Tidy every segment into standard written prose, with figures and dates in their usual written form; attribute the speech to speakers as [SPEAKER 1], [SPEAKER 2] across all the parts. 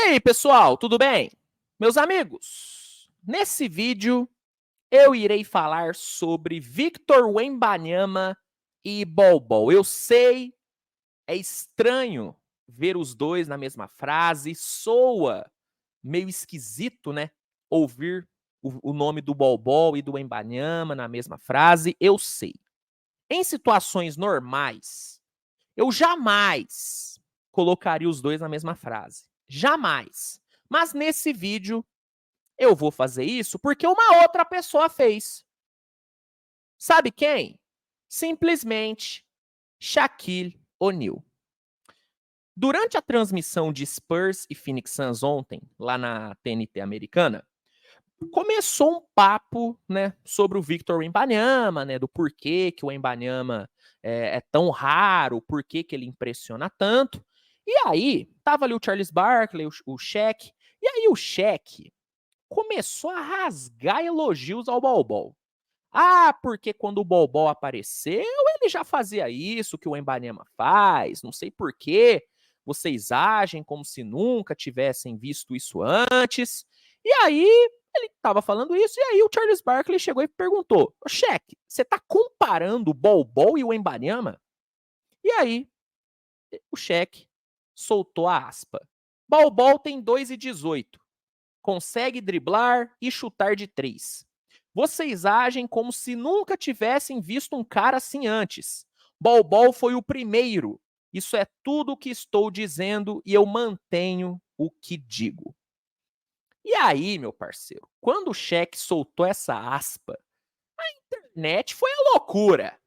[SPEAKER 1] aí, pessoal, tudo bem? Meus amigos, nesse vídeo eu irei falar sobre Victor Wembanyama e Bol Bol. Eu sei, é estranho ver os dois na mesma frase, soa meio esquisito, né? Ouvir o nome do Bol Bol e do Wembanyama na mesma frase, eu sei. Em situações normais, eu jamais colocaria os dois na mesma frase. Jamais. Mas nesse vídeo eu vou fazer isso porque uma outra pessoa fez. Sabe quem? Simplesmente Shaquille O'Neal. Durante a transmissão de Spurs e Phoenix Suns ontem, lá na TNT americana, começou um papo, né, sobre o Victor Wembanyama, né, do porquê que o Wembanyama é tão raro, por que ele impressiona tanto. E aí, tava ali o Charles Barkley, o Shaq, e aí o Shaq começou a rasgar elogios ao Bol Bol. Ah, porque quando o Bol Bol apareceu, ele já fazia isso que o Wembanyama faz, não sei por quê. Vocês agem como se nunca tivessem visto isso antes. E aí, ele estava falando isso, e aí o Charles Barkley chegou e perguntou: Shaq, você tá comparando o Bol Bol e o Wembanyama? E aí, o Shaq soltou a aspa. Bol Bol tem 2,18. Consegue driblar e chutar de 3. Vocês agem como se nunca tivessem visto um cara assim antes. Bol Bol foi o primeiro. Isso é tudo o que estou dizendo e eu mantenho o que digo. E aí, meu parceiro, quando o Shaq soltou essa aspa, a internet foi a loucura.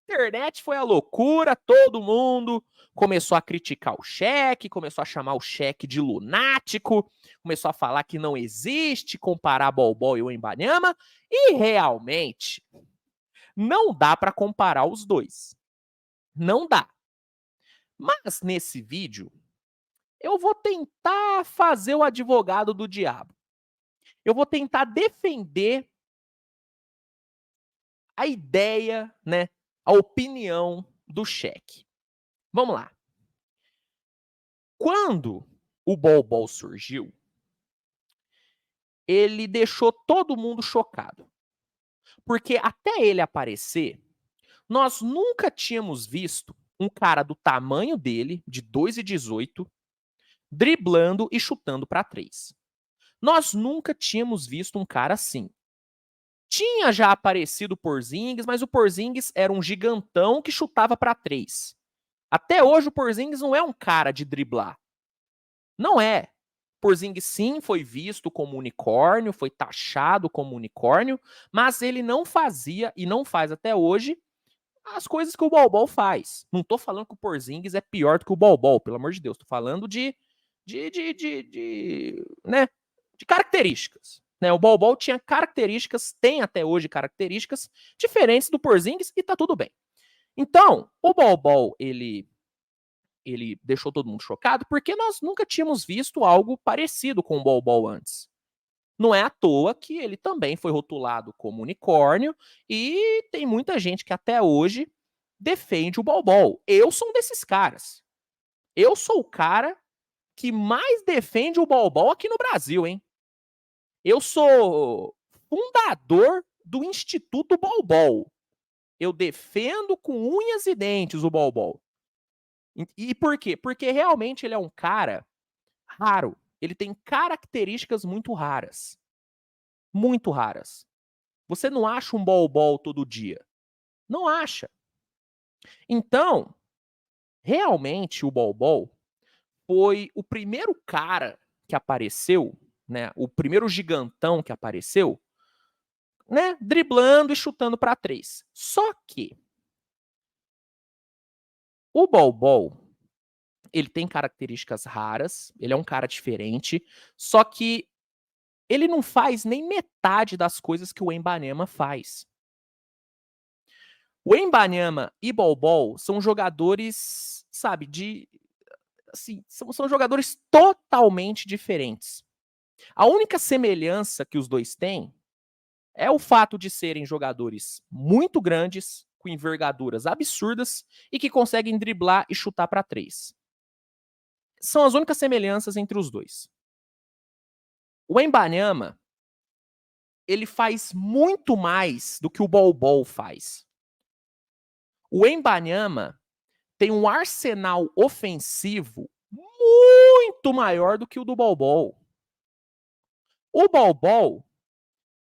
[SPEAKER 1] Internet foi a loucura, todo mundo começou a criticar o Shaq, começou a chamar o Shaq de lunático, começou a falar que não existe comparar Bol Bol e o Wembanyama, e realmente não dá para comparar os dois. Não dá. Mas nesse vídeo eu vou tentar fazer o advogado do diabo. Eu vou tentar defender a ideia, né, a opinião do Shaq. Vamos lá. Quando o Bol Bol surgiu, ele deixou todo mundo chocado. Porque até ele aparecer, nós nunca tínhamos visto um cara do tamanho dele, de 2,18, driblando e chutando para 3. Nós nunca tínhamos visto um cara assim. Tinha já aparecido o Porzingis, mas o Porzingis era um gigantão que chutava para 3. Até hoje o Porzingis não é um cara de driblar. Não é. Porzingis sim foi visto como unicórnio, foi taxado como unicórnio, mas ele não fazia e não faz até hoje as coisas que o Bol Bol faz. Não tô falando que o Porzingis é pior do que o Bol Bol, pelo amor de Deus. Tô falando né, de características. Né? O Bol Bol tinha características, tem até hoje características diferentes do Porzingis e tá tudo bem. Então, o Bol Bol, ele deixou todo mundo chocado porque nós nunca tínhamos visto algo parecido com o Bol Bol antes. Não é à toa que ele também foi rotulado como unicórnio e tem muita gente que até hoje defende o Bol Bol. Eu sou um desses caras. Eu sou o cara que mais defende o Bol Bol aqui no Brasil, hein? Eu sou fundador do Instituto Bol Bol. Eu defendo com unhas e dentes o Bol Bol. E por quê? Porque realmente ele é um cara raro. Ele tem características muito raras. Muito raras. Você não acha um Bol Bol todo dia. Não acha. Então, realmente o Bol Bol foi o primeiro cara que apareceu, né? O primeiro gigantão que apareceu, né? Driblando e chutando para 3. Só que o Bol Bol, ele tem características raras, ele é um cara diferente, só que ele não faz nem metade das coisas que o Wembanyama faz. O Wembanyama e Bol Bol são jogadores, sabe, assim, são jogadores totalmente diferentes. A única semelhança que os dois têm é o fato de serem jogadores muito grandes, com envergaduras absurdas e que conseguem driblar e chutar para 3. São as únicas semelhanças entre os dois. O Wembanyama, ele faz muito mais do que o Bol Bol faz. O Wembanyama tem um arsenal ofensivo muito maior do que o do Bol Bol. O Bol Bol,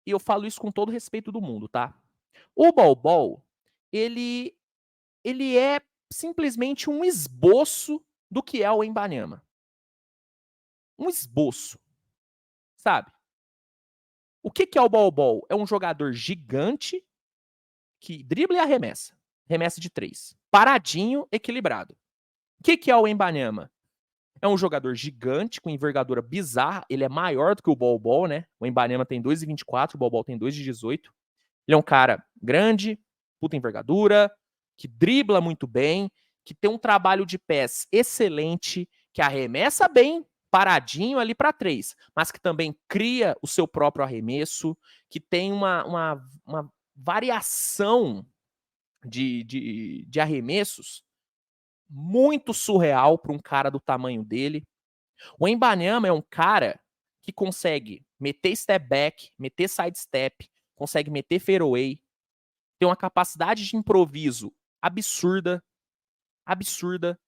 [SPEAKER 1] e eu falo isso com todo respeito do mundo, tá? O Bol Bol, ele é simplesmente um esboço do que é o Wembanyama. Um esboço, sabe? O que é o Bol Bol? É um jogador gigante que dribla e arremessa. Arremessa de 3. Paradinho, equilibrado. O que é o Wembanyama? É um jogador gigante, com envergadura bizarra. Ele é maior do que o Bol Bol, né? O Wembanyama tem 2,24, o Bol Bol tem 2,18. Ele é um cara grande, puta envergadura, que dribla muito bem, que tem um trabalho de pés excelente, que arremessa bem, paradinho ali para 3, mas que também cria o seu próprio arremesso, que tem uma variação de arremessos muito surreal para um cara do tamanho dele. O Wembanyama é um cara que consegue meter step back, meter side step, consegue meter fadeaway, tem uma capacidade de improviso absurda, absurda.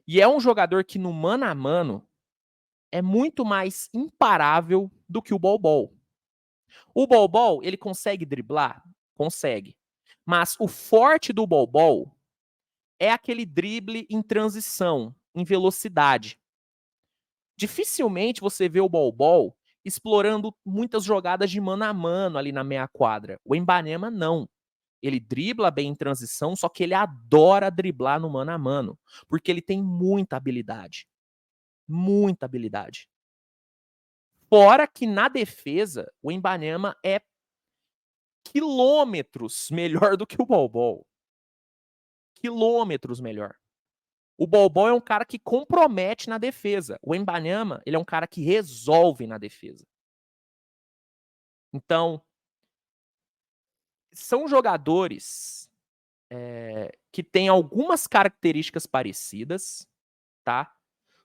[SPEAKER 1] E é um jogador que no mano a mano é muito mais imparável do que o Bol Bol. O Bol Bol, ele consegue driblar? Consegue. Mas o forte do Bol Bol é aquele drible em transição, em velocidade. Dificilmente você vê o Bol Bol explorando muitas jogadas de mano a mano ali na meia quadra. O Wembanyama não. Ele dribla bem em transição, só que ele adora driblar no mano a mano, porque ele tem muita habilidade. Muita habilidade. Fora que na defesa, o Wembanyama é quilômetros melhor do que o Bol Bol. Quilômetros melhor. O Bol Bol é um cara que compromete na defesa. O Wembanyama, ele é um cara que resolve na defesa. Então, são jogadores que têm algumas características parecidas, tá?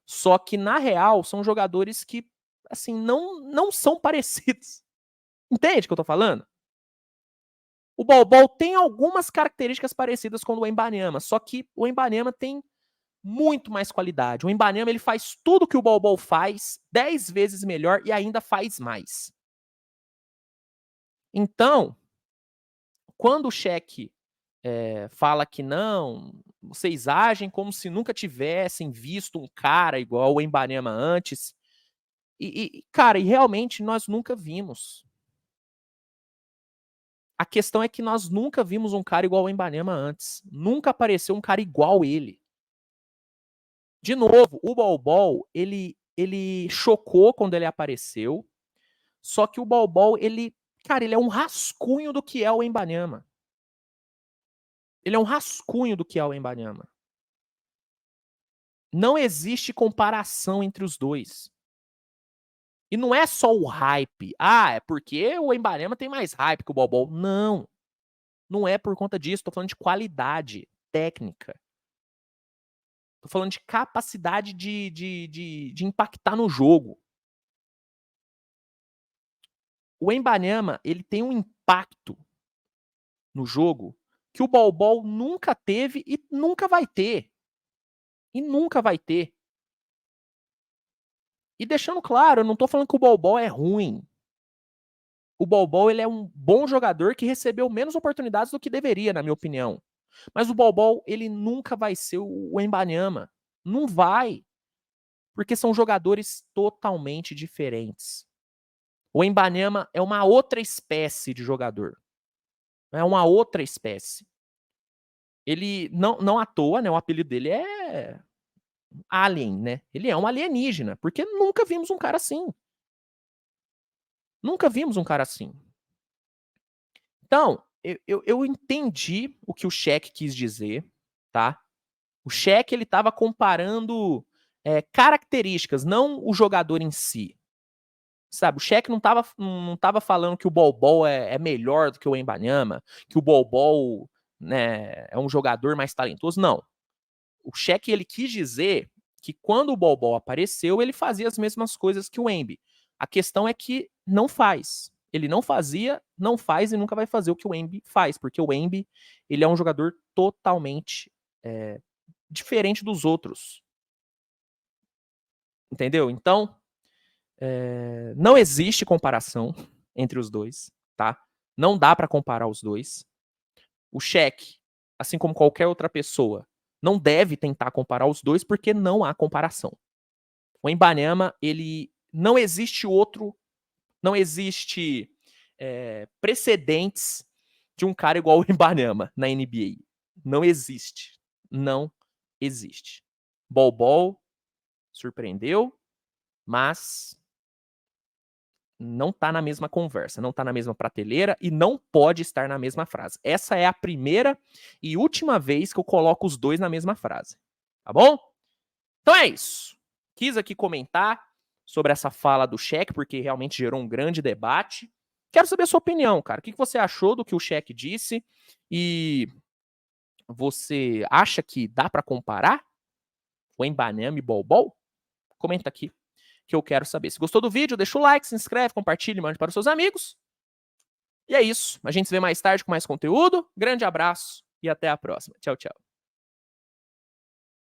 [SPEAKER 1] Só que, na real, são jogadores que, assim, não são parecidos. Entende o que eu tô falando? O Bol Bol tem algumas características parecidas com o Wembanyama, só que o Wembanyama tem muito mais qualidade. O Wembanyama, ele faz tudo que o Bol Bol faz 10 vezes melhor e ainda faz mais. Então, quando o Shaq fala que não, vocês agem como se nunca tivessem visto um cara igual o Wembanyama antes. Cara, e realmente nós nunca vimos. A questão é que nós nunca vimos um cara igual o Wembanyama antes. Nunca apareceu um cara igual ele. De novo, o Bol Bol, ele chocou quando ele apareceu. Só que o Bol Bol, cara, ele é um rascunho do que é o Wembanyama. Ele é um rascunho do que é o Wembanyama. Não existe comparação entre os dois. E não é só o hype. Ah, é porque o Wembanyama tem mais hype que o Bol Bol. Não. Não é por conta disso. Tô falando de qualidade técnica. Tô falando de capacidade de impactar no jogo. O Wembanyama, ele tem um impacto no jogo que o Bol Bol nunca teve e nunca vai ter. E nunca vai ter. E deixando claro, eu não tô falando que o Bol Bol é ruim. O Bol Bol, ele é um bom jogador que recebeu menos oportunidades do que deveria, na minha opinião. Mas o Bol Bol, ele nunca vai ser o Wembanyama. Não vai. Porque são jogadores totalmente diferentes. O Wembanyama é uma outra espécie de jogador. É uma outra espécie. Ele, não à toa, né? O apelido dele é Alien, né? Ele é um alienígena. Porque nunca vimos um cara assim. Nunca vimos um cara assim. Então, eu entendi o que o Shaq quis dizer, tá? O Shaq, ele estava comparando características, não o jogador em si. Sabe, o Shaq não tava falando que o Bol Bol é melhor do que o Wembanyama, que o Bol Bol, né, é um jogador mais talentoso, não. O Shaq, ele quis dizer que quando o Bol Bol apareceu, ele fazia as mesmas coisas que o Wemby. A questão é que não faz. Ele não fazia, não faz e nunca vai fazer o que o Wemby faz, porque o Wemby, ele é um jogador totalmente diferente dos outros. Entendeu? Então, não existe comparação entre os dois, tá? Não dá para comparar os dois. O Shaq, assim como qualquer outra pessoa, não deve tentar comparar os dois porque não há comparação. O Wembanyama, ele não existe outro, não existe precedentes de um cara igual o Wembanyama na NBA. Não existe. Não existe. Bol Bol surpreendeu, mas não tá na mesma conversa, não tá na mesma prateleira e não pode estar na mesma frase. Essa é a primeira e última vez que eu coloco os dois na mesma frase. Tá bom? Então é isso. Quis aqui comentar sobre essa fala do Shaq, porque realmente gerou um grande debate. Quero saber a sua opinião, cara. O que você achou do que o Shaq disse? E você acha que dá para comparar o Wembanyama e Bol Bol? Comenta aqui que eu quero saber. Se gostou do vídeo, deixa o like, se inscreve, compartilha, mande para os seus amigos. E é isso. A gente se vê mais tarde com mais conteúdo. Grande abraço e até a próxima. Tchau, tchau.